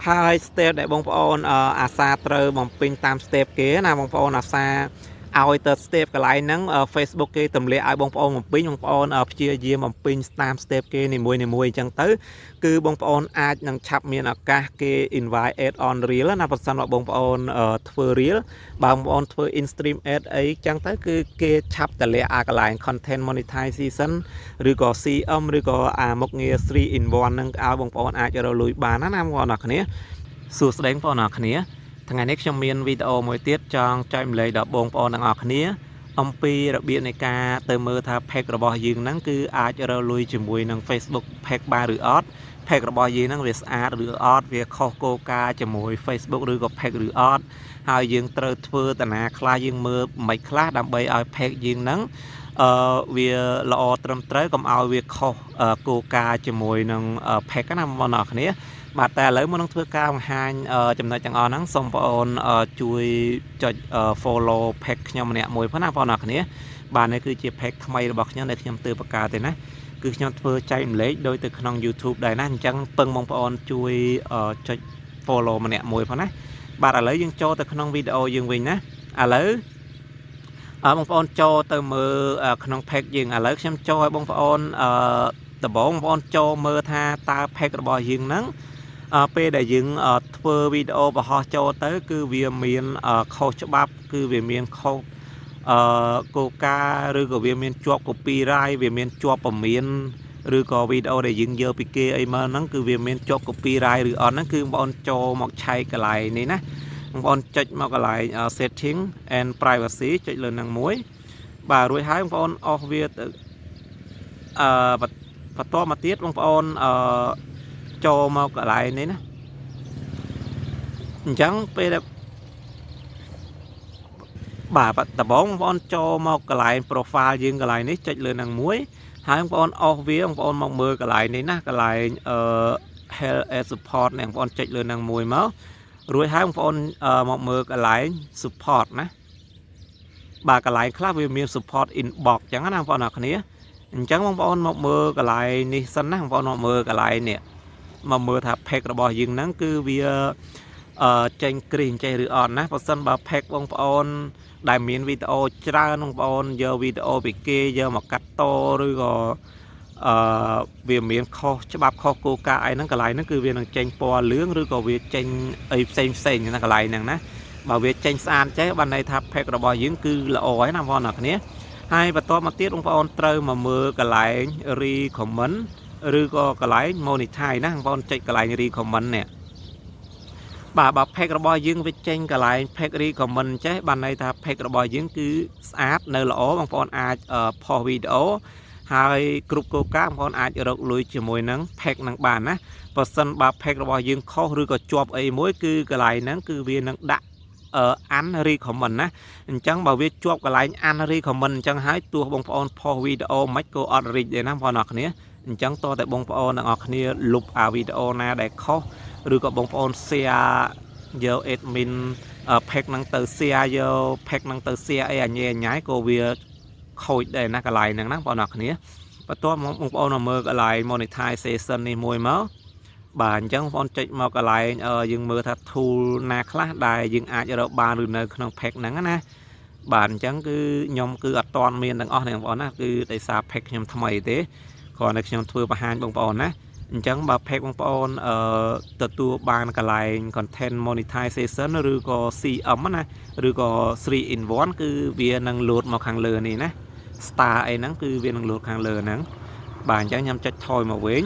ហើយ step ដែលបងប្អូនអាសាត្រូវបំពេញតាម step គេណាបងប្អូនអាសាឲ្យទៅ step កន្លែងហ្នឹង Facebook គេទម្លាក់ឲ្យបងប្អូនបំពេញបងប្អូនព្យាយាមបំពេញតាម step គេនីមួយៗអញ្ចឹងទៅគឺបងប្អូនអាចនឹងឆាប់មានឱកាសគេ invite add on reel ណាប្រសិនបើបងប្អូនធ្វើ reel បើបងប្អូនធ្វើ in stream ad អីអញ្ចឹងទៅគឺគេឆាប់ទម្លាក់កន្លែង content monetization ឬក៏ CM ឬក៏មុខងារ 3 in 1 ហ្នឹងឲ្យបងប្អូនអាចរកលុយបានណាបងប្អូនអរគ្នាសួស្តីបងប្អូនអរគ្នាថ្ងៃនេះខ្ញុំមានវីដេអូមួយទៀតចង់ចែកម្លែកដល់បងប្អូនទាំងអស់គ្នាអំពីរបៀបនៃការទៅមើលថា pack របស់យើងហ្នឹងគឺអាចរកលុយជាមួយនឹង Facebook pack បានឬអត់ pack របស់យើងហ្នឹងវាស្អាតឬអត់វាខុសគោលការណ៍ជាមួយ Facebook ឬក៏ pack ឬអត់ហើយយើងត្រូវធ្វើតាណាខ្លះយើងមើលមិនខ្លះដើម្បីឲ្យ pack យើងហ្នឹងវាល្អត្រឹមត្រូវកុំឲ្យវាខុសគោលការណ៍ជាមួយនឹង pack ណាបងប្អូនអរគ្នាបាទតែឥឡូវមុននឹងធ្វើការបង្ហាញចំណុចទាំងអស់ហ្នឹងសូមបងប្អូនជួយចុច follow page ខ្ញុំម្នាក់មួយផងណាបងប្អូនអរគ្នាបាទនេះគឺជា page ថ្មីរបស់ខ្ញុំដែលខ្ញុំទើបបង្កើតទេណាគឺខ្ញុំធ្វើចែកម្លែកដោយទៅក្នុង YouTube ដែរណាអញ្ចឹងពឹងបងប្អូនជួយចុច follow ម្នាក់មួយផងណាបាទឥឡូវយើងចូលទៅក្នុងវីដេអូយើងវិញណាឥឡូវបងប្អូនចូលទៅមើលក្នុង page យើងឥឡូវខ្ញុំចូលឲ្យបងប្អូនដំបូងបងប្អូនចូលមើលថាតើ page របស់យើងហ្នឹងពេលដែលយើងធ្វើវីដេអូបង្ហោះចូលទៅគឺវាមានខុសច្បាប់គឺវាមានខុសគោលការណ៍ឬក៏វាមានជាប់ copyright វាមានជាប់ពមៀនឬក៏វីដេអូដែលយើងយកពីគេអីមកហ្នឹងគឺវាមានជាប់ copyright ឬអត់ហ្នឹងគឺបងប្អូនចូលមកឆែកកន្លែងនេះណាបងប្អូនចុចមកកន្លែង setting and privacy ចុចលើហ្នឹងមួយបាទរួចហើយបងប្អូនអស់វាទៅបន្តមកទៀតបងប្អូនចូលមកកន្លែងនេះណាអញ្ចឹងពេលបាទដំបូងបងប្អូនចូលមកកន្លែង profile យើងកន្លែងនេះចុចលើនឹងមួយហើយបងប្អូនអស់វាបងប្អូនមកមើលកន្លែងនេះណាកន្លែងhelp and support នេះបងប្អូនចុចលើនឹងមួយមករួចហើយបងប្អូនមកមើលកន្លែង support ណាបាទកន្លែងខ្លះវាមាន support inbox អញ្ចឹងណាបងប្អូនអរគ្នាអញ្ចឹងបងប្អូនមកមើលកន្លែងនេះសិនណាបងប្អូនមកមើលកន្លែងនេះមកមើលថា pack របស់យើងហ្នឹងគឺវាចេញគ្រីងចេះឬអត់ណាបើសិនបើ pack បងប្អូនដែលមានវីដេអូច្រើនបងប្អូនយកវីដេអូពីគេយកមកកាត់តឬក៏វាមានខុសច្បាប់ខុសគោលការណ៍អីហ្នឹងកន្លែងហ្នឹងគឺវានឹងចេញពណ៌លឿងឬក៏វាចេញអីផ្សេងណាកន្លែងហ្នឹងណាបើវាចេញស្អាតចេះបានន័យថា pack របស់យើងគឺល្អហើយណាបងប្អូនអរគ្នាហើយបន្តមកទៀតបងប្អូនត្រូវមកមើលកន្លែង recommend ឬក៏កន្លែង monetize ណាបងប្អូនចុចកន្លែង recommend នេះបាទបើ pack របស់យើងវាចេញកន្លែង pack recommend ចេះបានន័យថា pack របស់យើងគឺស្អាតនៅល្អបងប្អូនអាចផុសវីដេអូហើយគ្រប់គោលការណ៍បងប្អូនអាចរកលុយជាមួយនឹង pack នឹងបានណាបើសិនបើ pack របស់យើងខុសឬក៏ជាប់អីមួយគឺកន្លែងហ្នឹងគឺវានឹងដាក់unrecommend ណាអញ្ចឹងបើវាជាប់កន្លែង unrecommend អញ្ចឹងហើយទោះបងប្អូនផុសវីដេអូមិនក៏អត់រីកដែរណាបងប្អូនអរគ្នាអញ្ចឹងតើតែបងប្អូនទាំងអស់គ្នាលុបវីដេអូណាដែលខុសឬក៏បងប្អូន share យក admin pack ហ្នឹងទៅ share យក pack ហ្នឹងទៅ share អីអញ្ញៃក៏វាខូចដែរណាកន្លែងហ្នឹងណាបងប្អូនអរគ្នាបន្ទាប់មកបងប្អូនមកមើលកន្លែង monetization នេះមួយមកបាទអញ្ចឹងបងប្អូនចុចមកកន្លែងយើងមើលថា tool ណាខ្លះដែលយើងអាចរកបានឬនៅក្នុង pack ហ្នឹងណាបាទអញ្ចឹងគឺខ្ញុំគឺអត់ទាន់មានទាំងអស់បងប្អូនណាគឺដោយសារ pack ខ្ញុំថ្មីទេគ្រាន់តែខ្ញុំធ្វើបង្ហាញបងប្អូនណាអញ្ចឹងបើ pack បងប្អូនទទួលបានកន្លែង content monetization ឬក៏ CM ណាឬក៏ 3 in 1គឺវានឹងលោតមកខាងលើនេះណា star អីហ្នឹងគឺវានឹងលោតខាងលើហ្នឹងបាទអញ្ចឹងខ្ញុំចុចថយមកវិញ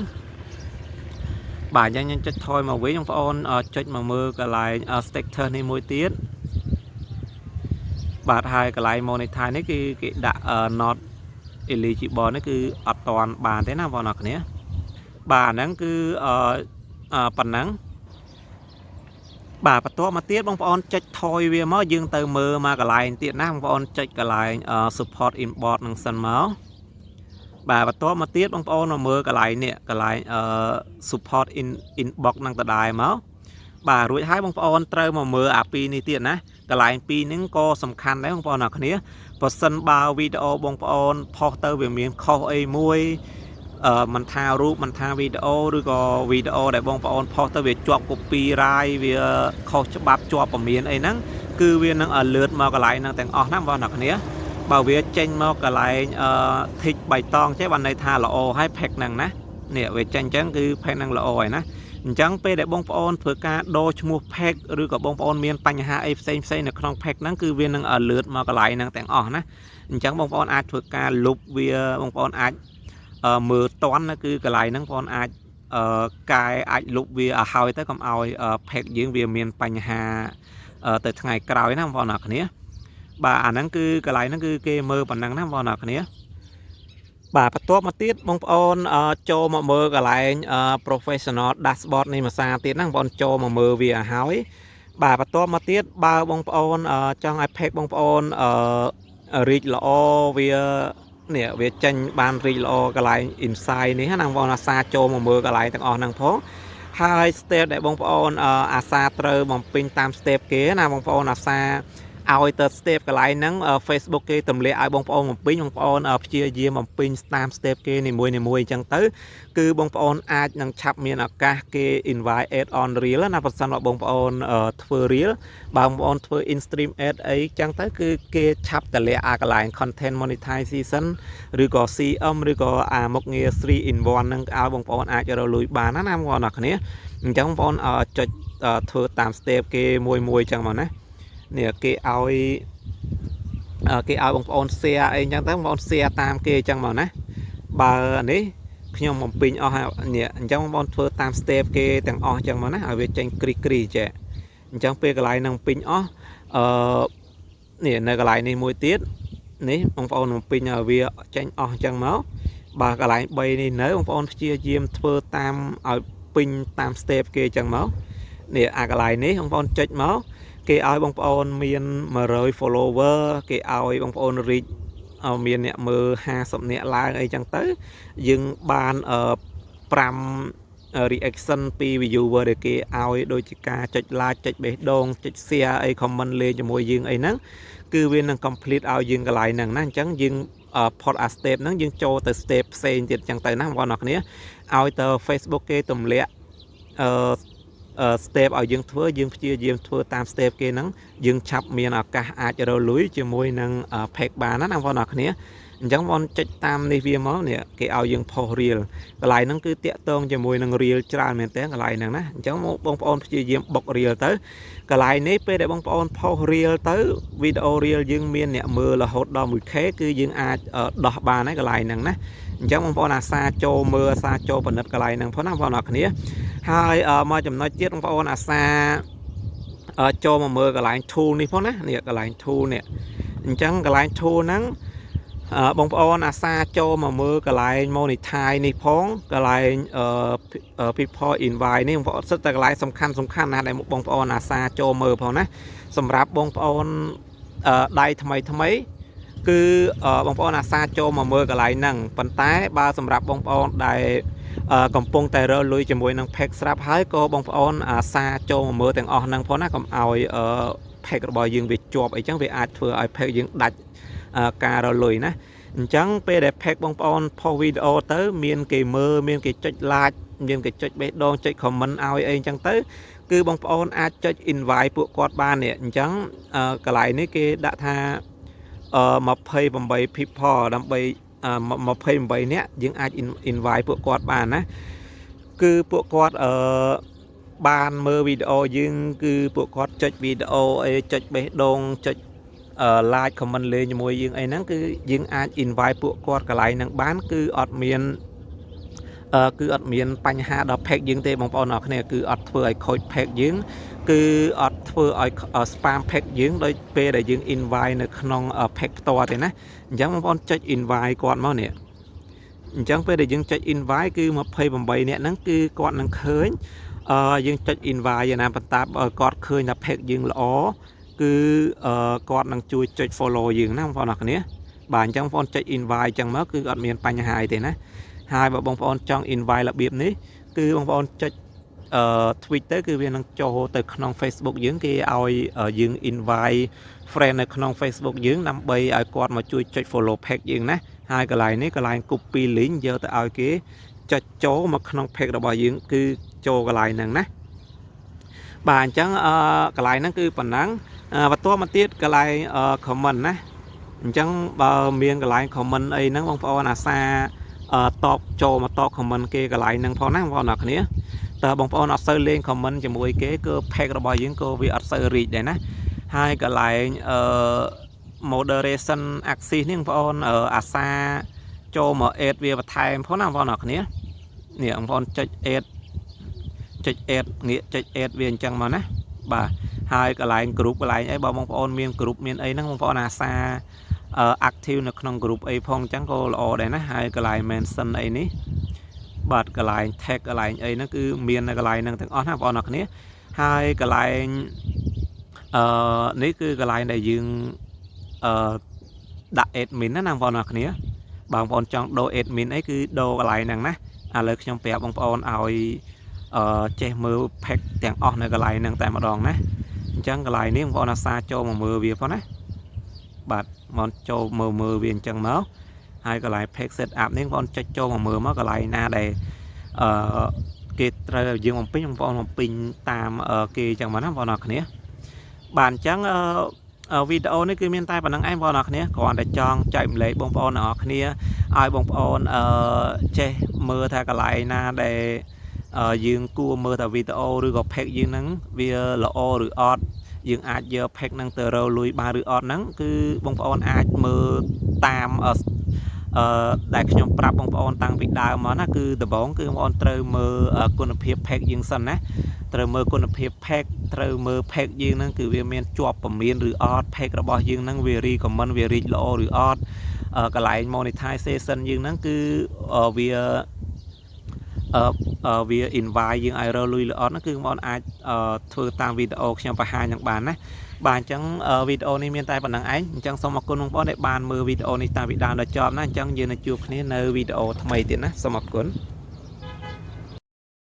បាទអញ្ចឹងខ្ញុំចុចថយមកវិញបងប្អូនចុចមកមើលកន្លែង status នេះមួយទៀតបាទហើយកន្លែង monetize នេះគឺគេដាក់ not eligible នេះគឺអត់តាន់បានទេណាបងប្អូនអរគ្នាបាទហ្នឹងគឺប៉ុណ្ណឹងបាទបន្ទាប់មកទៀតបងប្អូនចុចថយវាមកយើងទៅមើលមកកន្លែងទៀតណាបងប្អូនចុចកន្លែង support inbox នឹងសិនមកបាទបន្ទាប់មកទៀតបងប្អូនមកមើលកន្លែងនេះកន្លែងsupport inbox នឹងដដែលមកបាទរួចហើយបងប្អូនត្រូវមកមើលអាពីរនេះទៀតណាកន្លែងពីរហ្នឹងក៏សំខាន់ដែរបងប្អូនអរគ្នាបើសិនបើវីដេអូបងប្អូនផុសទៅវាមានខុសអីមួយ มันทารูปมันทาวิดีโอหรือก็วิดีโอได้บองปอนพอตะเวจวบกปีไรเวียเขาฉบับจวบประมีนไอ้นั่งคือเวียนังเลือดมากระไรนังแต่งออกน้ำวันหนักเนี้ยบ่าวเวียเจนมากระไรทิกใบตองใช้วันในทาละโอให้แพ็กนังนะเนี่ยเวเจนจังคือแพ็กนังละโอยนะจังไปได้บองปอนเผื่อการโดชมูแพ็กหรือกับบองปอนเมียนปัญหาไอ้เซนในคลองแพ็กนั่นคือเวียนังเลือดมากระไรนังแต่งออกนะจังบองปอนอาจเผื่อการลุบเวียบองปอนอาจมือต้อนนั่นคือกระไรนั่งปอนอาจกายอาจลุกเวียหายแต่ก็เอาแพ็กยืงเวียเมียนปัญหาแต่ทั้งไงกล่าวนั่งปอนหนักเนี้ยบ่าอันนั้นคือกระไรนั่นคือเกมเมอร์ปันนังนั่งปอนหนักเนี้ยบ่าประตูมาติดบางปอนโจมาเมอร์กระไรprofessional dashboard นี่มาซาติดนั่งปอนโจมาเมอร์เวียหายบ่าประตูมาติดบ่าบางปอนจังไอแพ็กบางปอนริชละอเวียเนี่ยเวจันบานรีโลกระไรอินไซน์นี่ฮะนางวอนาซาโจมมือกระไรต่างออกนางพ้องไฮสเตปได้บงปอนอาซาเตอร์บงปิงตามสเตปเก๋นะบงปอนอาซาเอาเตอร์สเตปกระไรนั่งเฟซบุ๊กเก๋ตำเลียไอบงปอนบงปิงบงปอนเชียร์เยี่ยมบงปิงตามสเตปเก๋ในมวยจังเตอร์คือบงปอนอาจนังชับเมียนอากาเก๋อินไวเอ็ดออนเรียลนะภาษาบงปอนทัวร์เรียลบางปอนทัวร์อินสตรีมเอ็ดไอจังเตอร์คือเก๋ชับแต่เลียอากระไรคอนเทนต์มอนิไทซีซันหรือก็ซีหรือก็มกเงีย3 in 1นั่งเอาบงปอนอาจจะเราลุยบานนะนำก่อนหนักเนี้ยจังบงปอนจะทัวร์ตามสเตปเก๋มวยจังมานะเนี่ยเก๋เอาบงปอนเสียไอ้จังตั้งบงปอนเสียตามเก๋จังมานะบาร์นี้ขยมบงปิงเอาเนี่ยจังบงปอนทัวร์ตามสเตปเก๋แต่งออกจังมานะเอาไปจังกรีเจ้จังเปกระไรนังปิงเนี่ยในกระไรในมวยติดนี่บงปอนปิงเอาเวียจังออกจังเมาบากระไรใบนี่เนื้อบงปอนเชียเยี่ยมทัวร์ตามเอาปิงตามสเตปเก๋จังเมาเนี่ยอากระไรนี้บงปอนจัดเมาเกเอาบงปอนเมียนมาเลย follower เกเอาบงปอนรีเอาเมียนเนี่ยมือ50เนี่ยลายไอ้จังเตอยึงบานปรำreaction ปีวิวเวอร์เดเกเอาโดยการจัดลายจัดเบสดงจัดเสียไอ้คอมมันเลยจะมวยยึงไอ้นั้นคือเวียนนัง complete เอายึงกระไรนังนั่นจังยึงพอดอัสเตปนั้นยึงโจแต่สเตปเซนจิตจังไตนั่งวันหนักเนี้ยเอาแต่ Facebook เกตุ่มเละสเตปเอายึงทัวร์ยึงเชียยึงทัวร์ตามสเตปเกนังยึงชับเมียนอากาอาจจะเราลุยจะมวยนังแพ็กบานั่งวันหนักเนี้ยจังวันจัดตามในเวียมอเนี่ยเกเอายึงพอเรียลกระไรนั่งคือเตะตรงจะมวยนังเรียลจานเหมือนแต่กระไรนังนะจังบงปอนเชียยึงบกเรียลเตอร์กระไรนี้ไปได้บงปอนพอเรียลเตอร์วิดีโอเรียลยึงเมียนเนี่ยมือละหดดอมือแค่คือยึงอาจดอกบานให้กระไรนังนะจังบงปอนอาซาโจมือซาโจปนัดกระไรนังเพราะนั่งวันหนักเนี้ยให้มาจำนวนเจ็ดบงปอนอาซาโจมามือกระไรทูนี่เพราะนะเนี่ยกระไรทูเนี่ยจังกระไรทูนั้นบางปอนอาซาโจมามือกระไรโมนิทายนี่พ้องกระไรพิพออินไวนี่บางปอนสุดแต่กระไรสำคัญนะในบางปอนอาซาโจมือพอนะสำหรับบางปอนได้ทำไมคือบางปอนอาซาโจมามือกระไรนั่งปันท้ายบาสำหรับบางปอนได้กำปงแต่เราลุยจะมวยนังแพ็กสลับหายก็บางปอนอาซาโจมามือแต่งออกนังพอนะก็เอาแพ็กระบายยิงไปจวบไอ้จังไปอาจเพื่อไอ้แพ็กยิงดัดการเราเลยนะจังไปได้แพ็กบางปอนพอวิดีโอเตอร์เมียนเกมเมอร์เมียนเกจไลน์เมียนเกจเบสดองคอมเมนต์เอาเองจังเตอร์คือบางปอนอาจจะอินไวพวกกอดบ้านเนี่ยจังกระไรนี่เกดะทามาเพย์บำใบพิพอดำใบมาเพย์บำใบเนี้ยยังอาจอินไวพวกกอดบ้านนะคือพวกกอดบ้านเมื่อวิดีโอยังคือพวกกอดจัดวิดีโอจัดเบสดองจัดไลน์คอมเมนต์เลยมวยยังไอ้นั่นคือยังอาจอินไว้พวกกอดกระไรนังบ้านคืออดเมียนปัญหาดอกแพ็กยิงเตะบางปอนออกเนี่ยคืออดเพื่อไอ้โคดแพ็กยิงคืออดเพื่อไอ้สปามแพ็กยิงโดยเปย์ได้ยิงอินไว้ในขนมแพ็กตัวเตะนะยังบางปอนจัดอินไว้ก่อนมั้งเนี่ยยังเปย์ได้ยิงจัดอินไว้คือมาเพย์บางใบเนี่ยนั่นคือก่อนนังเคยยังจัดอินไว้อย่างนั้นปัตตาก่อนเคยนับแพ็กยิงละอ๋อคือกอดนังช่วยจัด follow ยิงนะบางปอนออกเนี่ยบางจังปอนจัดอินไว้จังมั้งคือกอดเมียนปัญหาเตะนะหายแบบบางปอนจังอินไว้ระเบียบนี้คือบางปอนจัด Twitter គឺវានឹងចូលទៅក្នុង Facebook យើងគេឲ្យយើង invite friend នៅក្នុង Facebook យើងដើម្បីឲ្យគាត់មកជួយចុច follow page យើងណាហើយកន្លែងនេះកន្លែង copy link យកទៅឲ្យគេចុចចូលមកក្នុង page របស់យើងគឺចូលកន្លែងហ្នឹងណាបាទអញ្ចឹងកន្លែងហ្នឹងគឺប៉ុណ្ណឹងបន្ទាប់មកទៀតកន្លែងcomment ណាអញ្ចឹងបើមានកន្លែង comment អីហ្នឹងបងប្អូនអាសាតបចូលមកតប comment គេកន្លែងហ្នឹងផងណាបងប្អូនអរគ្នាតើបងប្អូនអត់សូវលេង comment ជាមួយគេគឺ page របស់យើងក៏វាអត់សូវរីកដែរណាហើយកន្លែងmoderation access នេះបងប្អូនអាសាចូលមក add វាបន្ថែមផងណាបងប្អូនអរគ្នានេះបងប្អូនចុច add ងាកចុច add វាអញ្ចឹងមកណាបាទហើយកន្លែង group កន្លែងអីបើបងប្អូនមាន group មានអីហ្នឹងបងប្អូនអាសាactive នៅក្នុង group អីផងអញ្ចឹងក៏ល្អដែរណាហើយកន្លែង mention អីនេះបាទកន្លែង tag កន្លែងអីហ្នឹងគឺមាននៅកន្លែងហ្នឹងទាំងអស់ណាបងប្អូនអរគ្នាហើយកន្លែងនេះគឺកន្លែងដែលយើងដាក់ admin ណាបងប្អូនអរគ្នាបងប្អូនចង់ដូរ admin អីគឺដូរកន្លែងហ្នឹងណាឥឡូវខ្ញុំប្រាប់បងប្អូនឲ្យចេះមើល pack ទាំងអស់នៅកន្លែងហ្នឹងតែម្ដងណាអញ្ចឹងកន្លែងនេះបងប្អូនអាសាចូលមកមើលវាផងណាបាទមកចូលមើលវាអញ្ចឹងមកហើយកន្លែង pack setup នេះបងប្អូនចុចចូលមកមើលមកកន្លែងណាដែលគេត្រូវយើងបំពេញបងប្អូនបំពេញតាមគេអញ្ចឹងមកណាបងប្អូនអរគ្នាបាទអញ្ចឹងវីដេអូនេះគឺមានតែប៉ុណ្្នឹងឯងបងប្អូនអរគ្នាគ្រាន់តែចង់ចែកម្លែកបងប្អូនអរគ្នាឲ្យបងប្អូនចេះមើលថាកន្លែងណាដែលយើងគួរមើលថាវីដេអូឬក៏ pack យើងហ្នឹងវាល្អឬអត់យើងអាចយក pack ហ្នឹងទៅរកលុយបានឬអត់ហ្នឹងគឺបងប្អូនអាចមើលតាមដែលខ្ញុំប្រាប់បងប្អូនតាំងពីដើមមកណាគឺដំបូងគឺបងប្អូនត្រូវមើលគុណភាព pack យើងសិនណាត្រូវមើលគុណភាព pack ត្រូវមើល pack យើងហ្នឹងគឺវាមានជាប់ពមៀនឬអត់ pack របស់យើងហ្នឹងវា recommend វា reach ល្អឬអត់កន្លែង monetization យើងហ្នឹងគឺវា invite យើងឲ្យរកលុយឬអត់ហ្នឹងគឺបងប្អូនអាចធ្វើតាមវីដេអូខ្ញុំបង្ហាញនឹងបានណាបាទអញ្ចឹងវីដេអូនេះមានតែប៉ុណ្្នឹងឯងអញ្ចឹងសូមអរគុណបងប្អូនដែលបានមើលវីដេអូនេះតាំងពីដើមដល់ចប់ណាអញ្ចឹងយើងនឹងជួបគ្នានៅវីដេអូថ្មីទៀតណាសូមអរគុណ